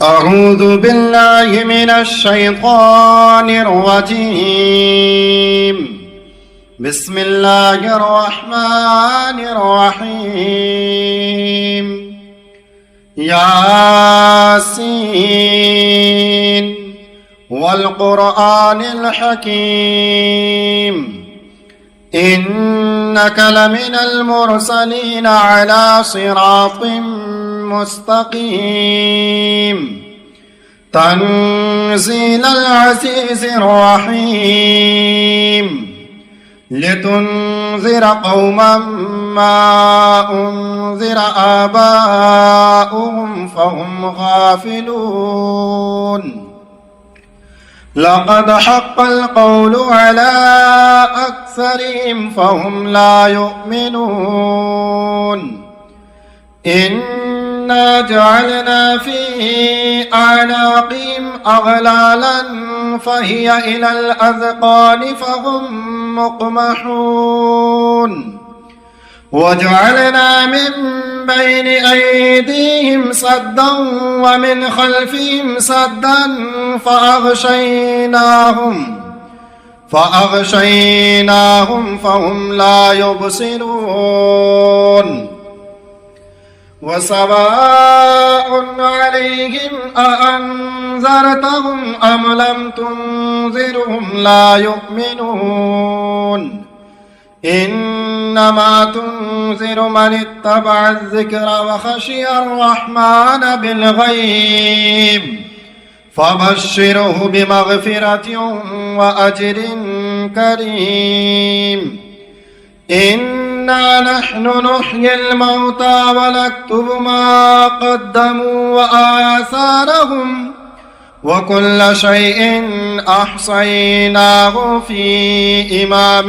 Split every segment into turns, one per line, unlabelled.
أعوذ بالله من الشيطان الرجيم. بسم الله الرحمن الرحيم. ياسين والقرآن الحكيم إنك لمن المرسلين على صراط مستقيم تنزيل العزيز الرحيم لتنذر قوما ما أنذر آباؤهم فهم غافلون. لقد حق القول على أكثرهم فهم لا يؤمنون. إنا جعلنا في أعناقهم أغلالا فهي إلى الأذقان فهم مقمحون. وجعلنا من بين أيديهم سدا ومن خلفهم سدا فأغشيناهم فهم لا يبصرون. وسواء عليهم أأنذرتهم أم لم تنذرهم لا يؤمنون. إنما تنذر من اتبع الذكر وخشي الرحمن بالغيب فبشره بمغفرة وأجر كريم. إنا نحن نحيي الموتى ونكتب ما قدموا وآثارهم وكل شيء أحصيناه في إمام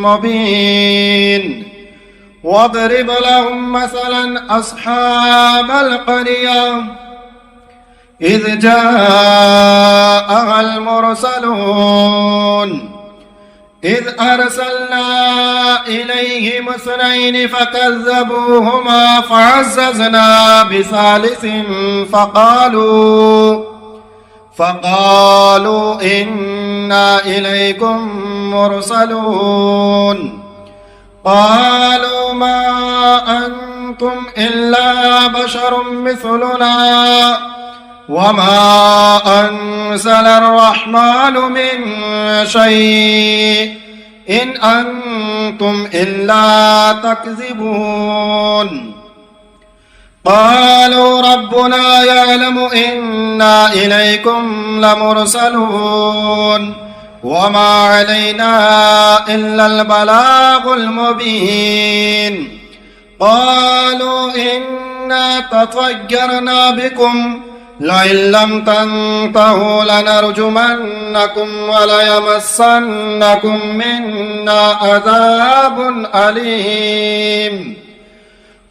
مبين. واضرب لهم مثلا أصحاب القرية إذ جاءها المرسلون إذ أرسلنا إليهم اثنين فكذبوهما فعززنا بثالث فقالوا إنا إليكم مرسلون. قالوا ما أنتم إلا بشر مثلنا وما أنزل الرحمن من شيء إن أنتم إلا تكذبون. قالوا ربنا يعلم إنا إليكم لمرسلون وما علينا إلا البلاغ المبين. قالوا إنا تطيرنا بكم لئن لم تنتهوا لنرجمنكم وليمسنكم منا عذاب أليم.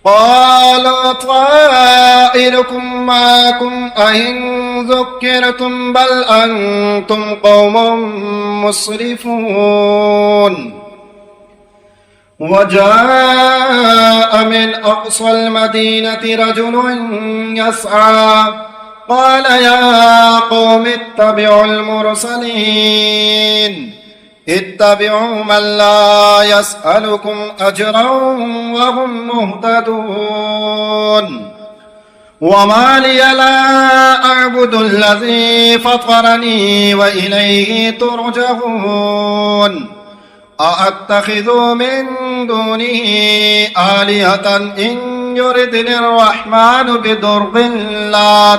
قالوا طائركم معكم أئن ذكرتم بل أنتم قوم مسرفون. وجاء من أقصى المدينة رجل يسعى قال يا قوم اتبعوا المرسلين اتبعوا من لا يسألكم أجرا وهم مهتدون. وما لي لا أعبد الذي فطرني وإليه ترجعون. أأتخذ من دونه آلهة إن يردني الرحمن بضر لا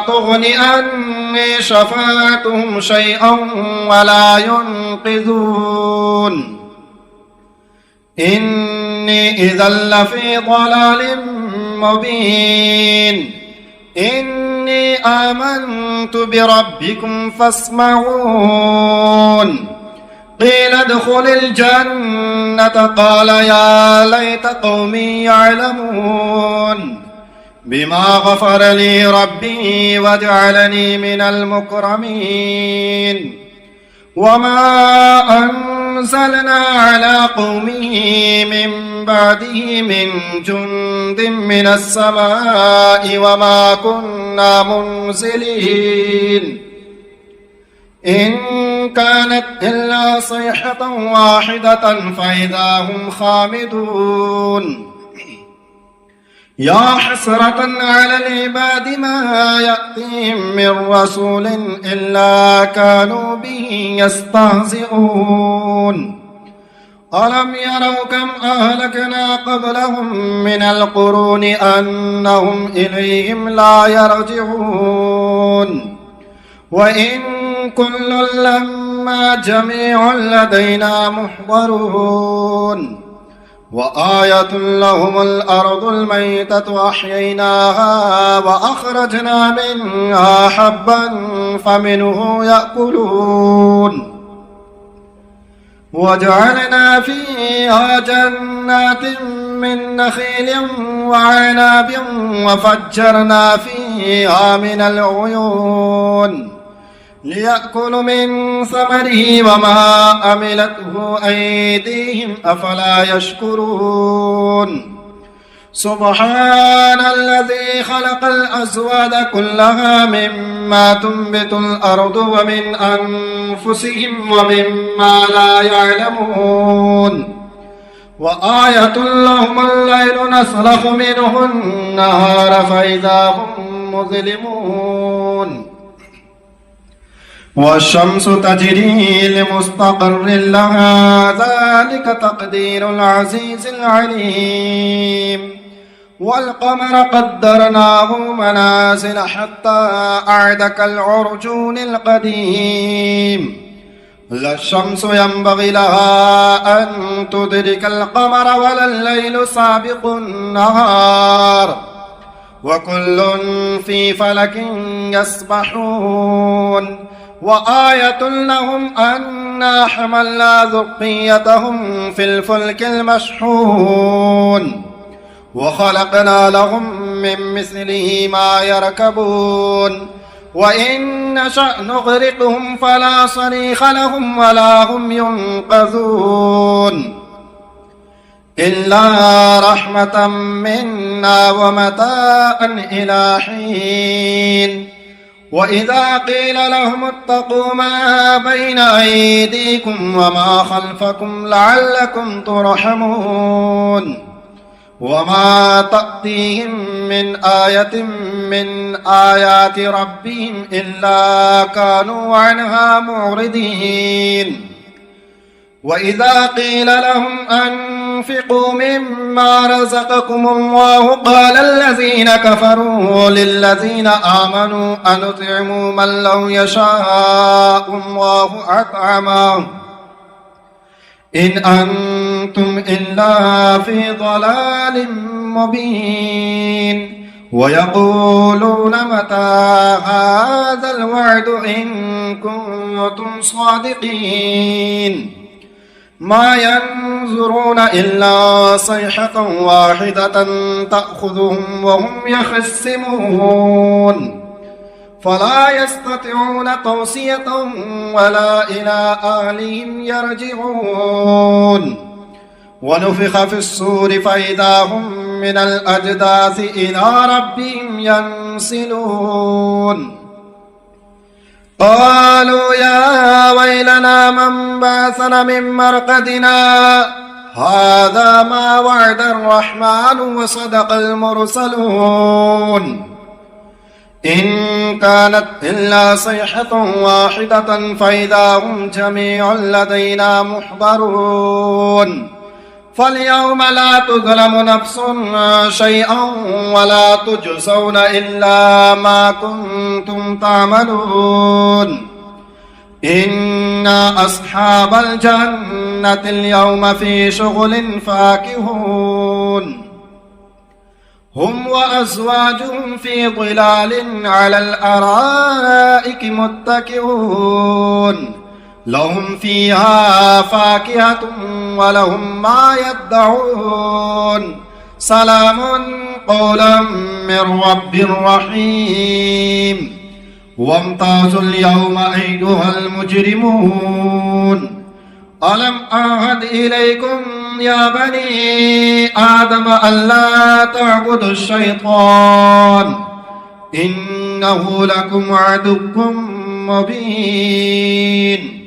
تغني عني شفاعتهم شيئا ولا ينقذون. إني إذا لفي ضلال مبين. إني آمنت بربكم فاسمعون. قيل ادخل الجنة قال يا ليت قومي يعلمون بما غفر لي ربي وجعلني من المكرمين. وما أنزلنا على قومه من بعده من جند من السماء وما كنا منزلين إن كانت إلا صيحة واحدة فإذا هم خامدون يا حسرة على العباد ما يأتيهم من رسول إلا كانوا به يستهزئون ألم يروا كم أهلكنا قبلهم من القرون أنهم إليهم لا يرجعون وإن كل لما جميع لدينا محضرون وآية لهم الأرض الميتة أحييناها وأخرجنا منها حبا فمنه يأكلون وجعلنا فيها جنات من نخيل وعناب وفجرنا فيها من العيون ليأكلوا من ثمره وما عملته أيديهم أفلا يشكرون سبحان الذي خلق الأزواج كلها مما تنبت الأرض ومن أنفسهم ومما لا يعلمون وآية لهم الليل نسلخ منه النهار فإذا هم مظلمون والشمس تجري لمستقر لها ذلك تقدير العزيز العليم والقمر قدرناه منازل حتى أعد كالعرجون القديم لا الشمس ينبغي لها أن تدرك القمر ولا الليل سابق النهار وكل في فلك يسبحون وآية لهم أنا حملنا ذريتهم في الفلك المشحون وخلقنا لهم من مثله ما يركبون وإن نشأ نغرقهم فلا صريخ لهم ولا هم ينقذون إلا رحمة منا ومتاعا إلى حين وإذا قيل لهم اتقوا ما بين أيديكم وما خلفكم لعلكم ترحمون وما تأتيهم من آية من آيات ربهم إلا كانوا عنها معرضين وإذا قيل لهم أنفقوا مما رزقكم الله قال الذين كفروا للذين آمنوا أنطعم من لو يشاء الله أطعمه إن أنتم إلا في ضلال مبين ويقولون متى هذا الوعد إن كنتم صادقين ما ينظرون إلا صيحة واحدة تأخذهم وهم يخصمون فلا يستطيعون توصية ولا إلى أهلهم يرجعون ونفخ في الصور فإذا هم من الأجداث إلى ربهم ينسلون قالوا يا ويلنا من بعثنا من مرقدنا هذا ما وعد الرحمن وصدق المرسلون إن كانت إلا صيحة واحدة فإذا هم جميع لدينا محضرون فاليوم لا تظلم نفس شيئا ولا تجزون إلا ما كنتم تعملون إن أصحاب الجنة اليوم في شغل فاكهون هم وأزواجهم في ظلال على الأرائك متكئون لهم فيها فاكهة ولهم ما يدعون سلام قولا من رب رحيم وامتازوا اليوم أيها المجرمون ألم أعهد إليكم يا بني آدم ألا تعبدوا الشيطان إنه لكم عدو مبين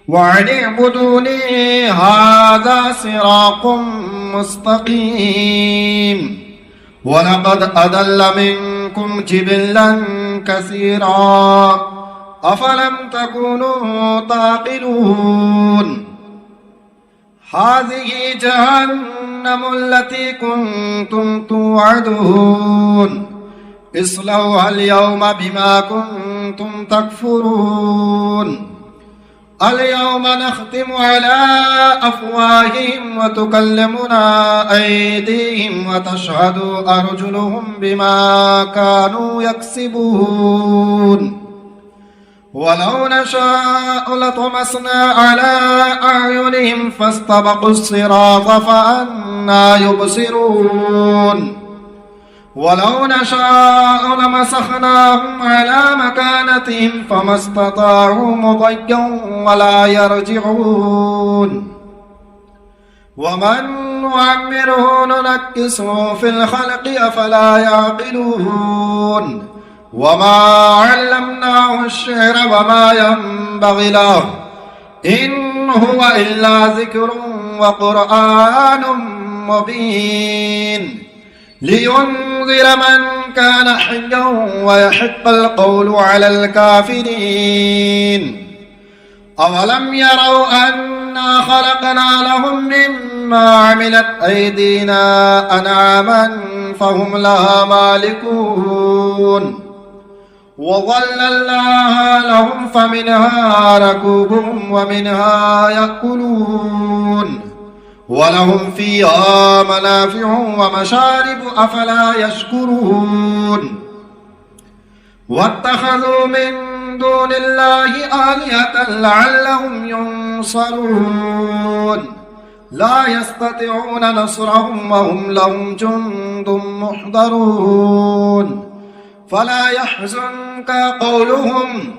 وأن اعبدوني هذا صراط مستقيم ولقد أضل منكم جبلا كثيرا أفلم تكونوا تعقلون هذه جهنم التي كنتم توعدون اصلوها اليوم بما كنتم تكفرون اليوم نختم على أفواههم وتكلمنا أيديهم وتشهد أرجلهم بما كانوا يكسبون ولو نشاء لطمسنا على أعينهم فاستبقوا الصراط فأنى يبصرون ولو نشاء لمسخناهم على مكانتهم فما استطاعوا مضيا ولا يرجعون ومن نعمره ننكسه في الخلق أفلا يعقلون وما علمناه الشعر وما ينبغي له إن هو إلا ذكر وقرآن مبين لينذر من كان حيا ويحق القول على الكافرين أولم يروا أنا خلقنا لهم مما عملت أيدينا أنعاما فهم لها مالكون وظللناها لهم فمنها ركوبهم ومنها يأكلون ولهم فيها منافع ومشارب أفلا يشكرون واتخذوا من دون الله آلهة لعلهم ينصرون لا يستطيعون نصرهم وهم لهم جند محضرون فلا يحزنك قولهم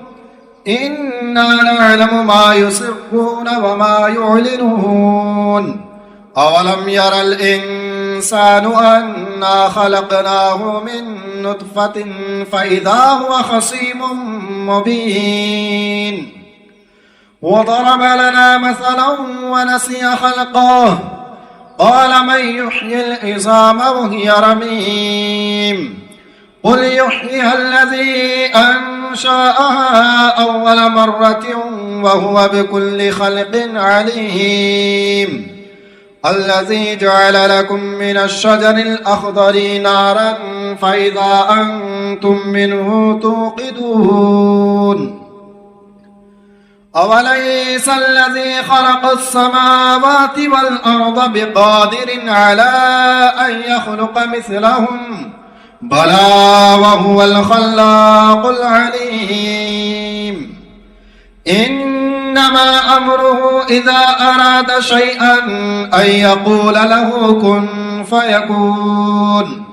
إنا نعلم ما يسرون وما يعلنون أولم ير الإنسان أنا خلقناه من نطفة فإذا هو خصيم مبين وضرب لنا مثلا ونسي خلقه قال من يحيي العظام وهي رميم قل يحييها الذي أنشأها أول مرة وهو بكل خلق عليم الذي جعل لكم من الشجر الأخضر نارا فإذا أنتم منه توقدون أوليس الذي خلق السماوات والأرض بقادر على أن يخلق مثلهم بلى وهو الخلاق العليم إنما أمره إذا أراد شيئا أن يقول له كن فيكون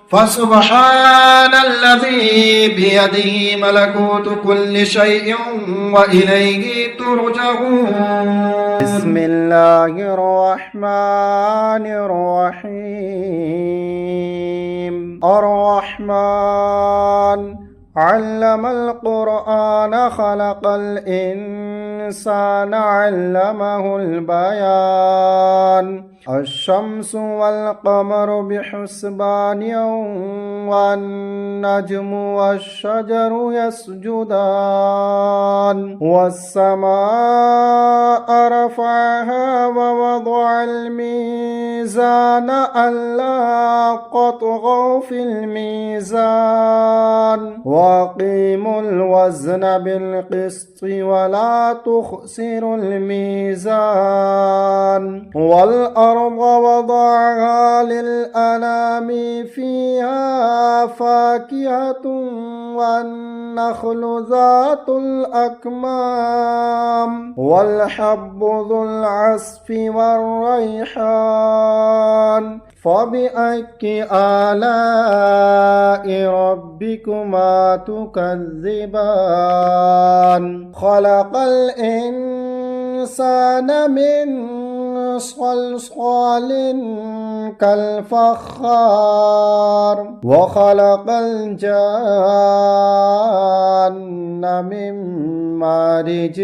فسبحان الذي بيده ملكوت كل شيء وإليه ترجعون
بسم الله الرحمن الرحيم الرحمن علم القرآن خلق الإنسان علمه البيان الشمس والقمر بحسبان والنجم والشجر يسجدان والسماء رفعها ووضع الميزان ألا تطغوا في الميزان وأقيموا الوزن بالقسط ولا تخسروا الميزان والأرض وضعها للأنام فيها فاكهة والنخل ذات الأكمام والحب ذو العصف والريحان فبأي آلاء ربكما تكذبان خلق الإنسان الإنسان من صلصال كالفخار وخلق الجان من مارج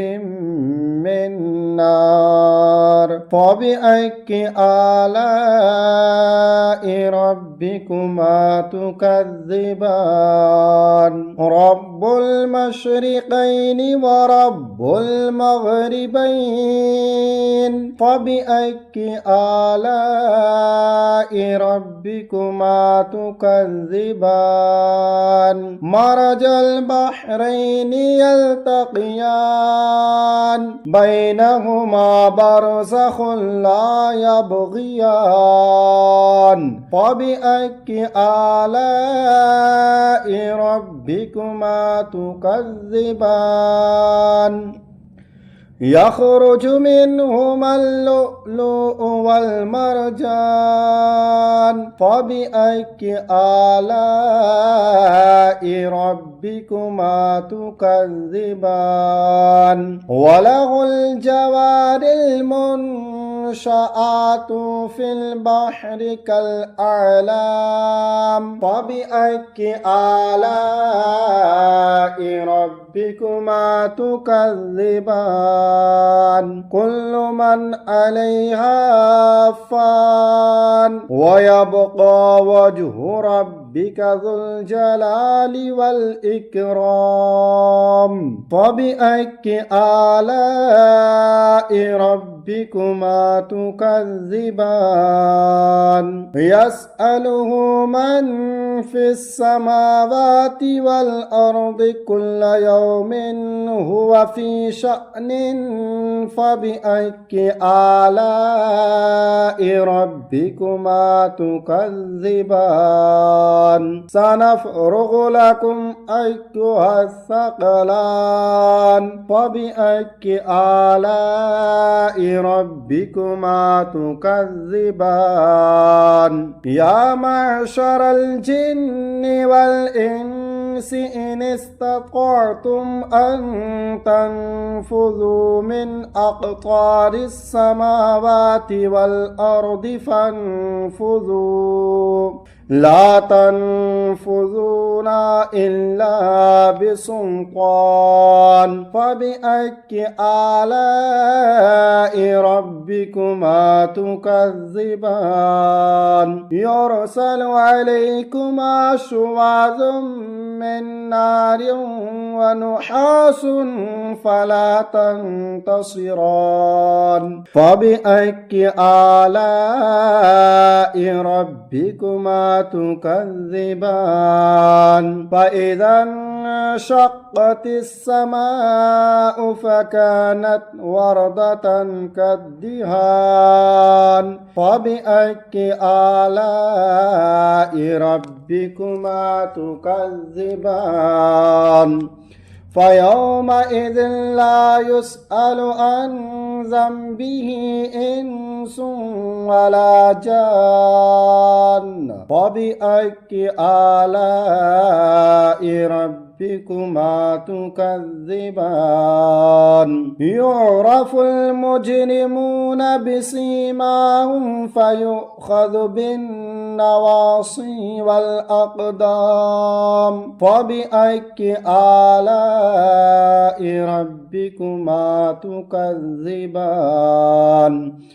من نار فبأي آلاء ربكما تكذبان رب المشرقين ورب المغربين فبأي آلاء ربكما تكذبان مرج البحرين يلتقيان بينهما برزخ لا يبغيان فبأي آلاء ربكما تكذبان يخرج منهما اللؤلؤ والمرجان فبأي آلاء ربكما تكذبان وله الجوار المنشآت في البحر كالأعلام فبأي آلاء ربكما تكذبان كل من عليها فان ويبقى وجه ربك ذو الجلال والإكرام فبأي آلاء ربكما تكذبان يسأله من في السماوات والأرض كل يوم هو في شأن فبأي آلاء ربكما تكذبان سنفرغ لكم أيها الثقلان فبأي آلاء ربكما تكذبان يا معشر الجن والإنس إن استطعتم أن تنفذوا من أقطار السماوات والأرض فانفذوا لا تنفذون إلا بسلطان فبأي آلاء ربكما تكذبان يرسل عليكما شواظ من نار ونحاس فلا تنتصران فبأي آلاء ربكما تكذبان فإذا انشقت السماء فكانت وردة كالدهان فبأي آلاء ربكما تكذبان فيومئذ لا يسأل عن ذنبه إنس ولا جان فبأي آلاء ربكما تكذبان يعرف المجرمون بسيماهم فيؤخذ بالنواصي والأقدام فبأي آلاء ربكما تكذبان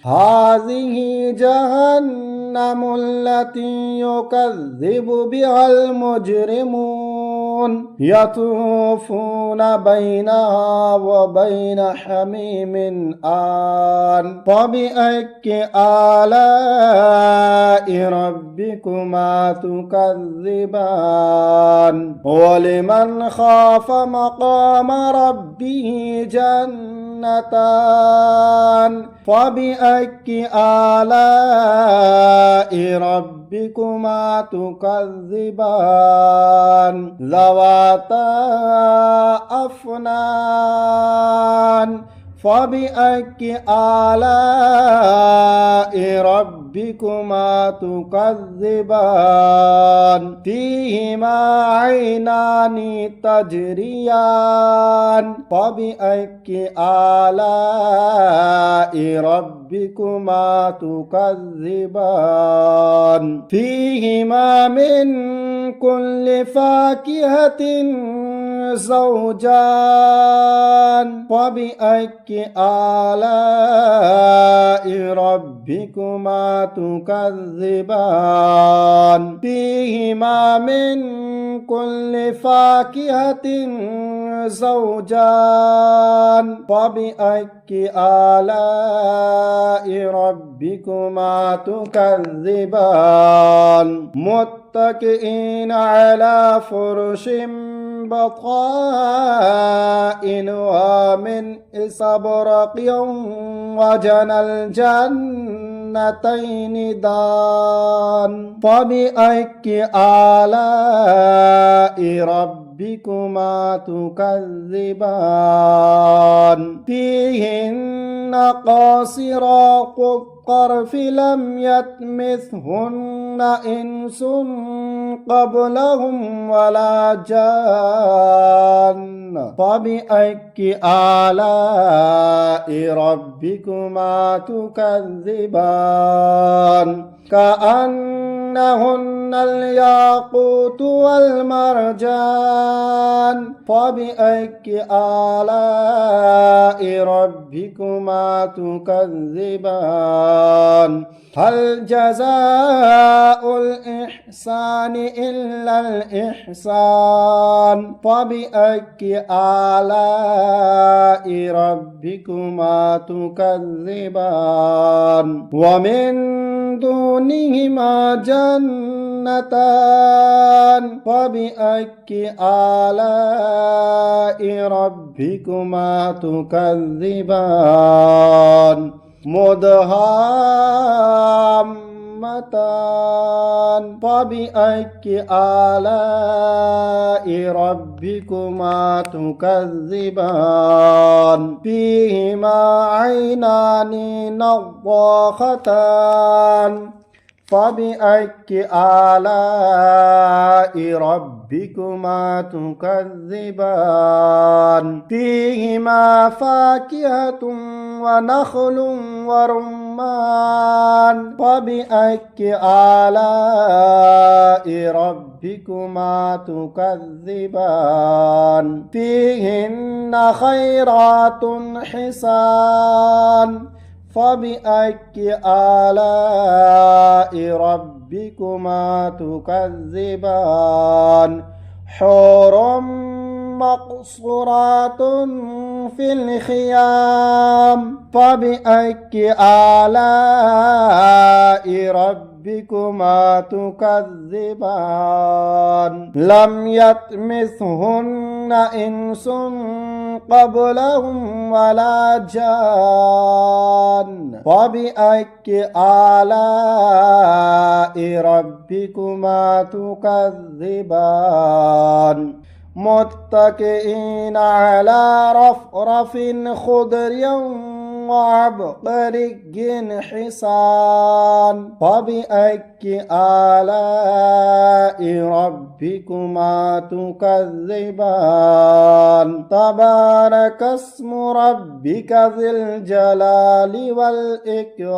هذه جهنم التي يكذب بها المجرمون يطوفون بينها وبين حميم آن فبأي آلاء ربكما تكذبان ولمن خاف مقام ربه جنتان فبأي آلاء ربكما تكذبان ذواتا أفنان فبأي آلاء ربكما تكذبان فيهما عينان تجريان فبأي آلاء ربكما تكذبان فيهما من كل فاكهة زوجان فبأي آلاء ربكما تكذبان فيهما من كل فاكهة زوجان فبأي آلاء ربكما تكذبان متكئين على فرش بطائنها من استبرق وجنى الجنتين دان فبأي آلاء ربكما تكذبان فيهن قاصرات الطرف لم يطمثهن إنس قبلهم ولا جان فبأي آلاء ربكما تكذبان كأنهن الياقوت والمرجان فبأي آلاء ربكما تكذبان هل جزاء الإحسان إلا الإحسان فبأي آلاء ربكما تكذبان ومن دونهما جنتان فبأي آلاء ربكما تكذبان مدهامتان فبأي آلاء ربكما تكذبان فيهما عينان نضاختان فبأي آلاء ربكما تكذبان فيهما فاكهة ونخل ورمان فبأي آلاء ربكما تكذبان فيهن خيرات حسان فبأي آلاء ربكما تكذبان حور مقصورات في الخيام فبأي آلاء ربكما تكذبان لم يطمثهن إنس قبلهم ولا جان فبأي آلاء ربكما تكذبان متكئين على رفرف خضر وعبقري حسان فبأي آلاء ربكما تكذبان تبارك اسم ربك ذي الجلال والإكرام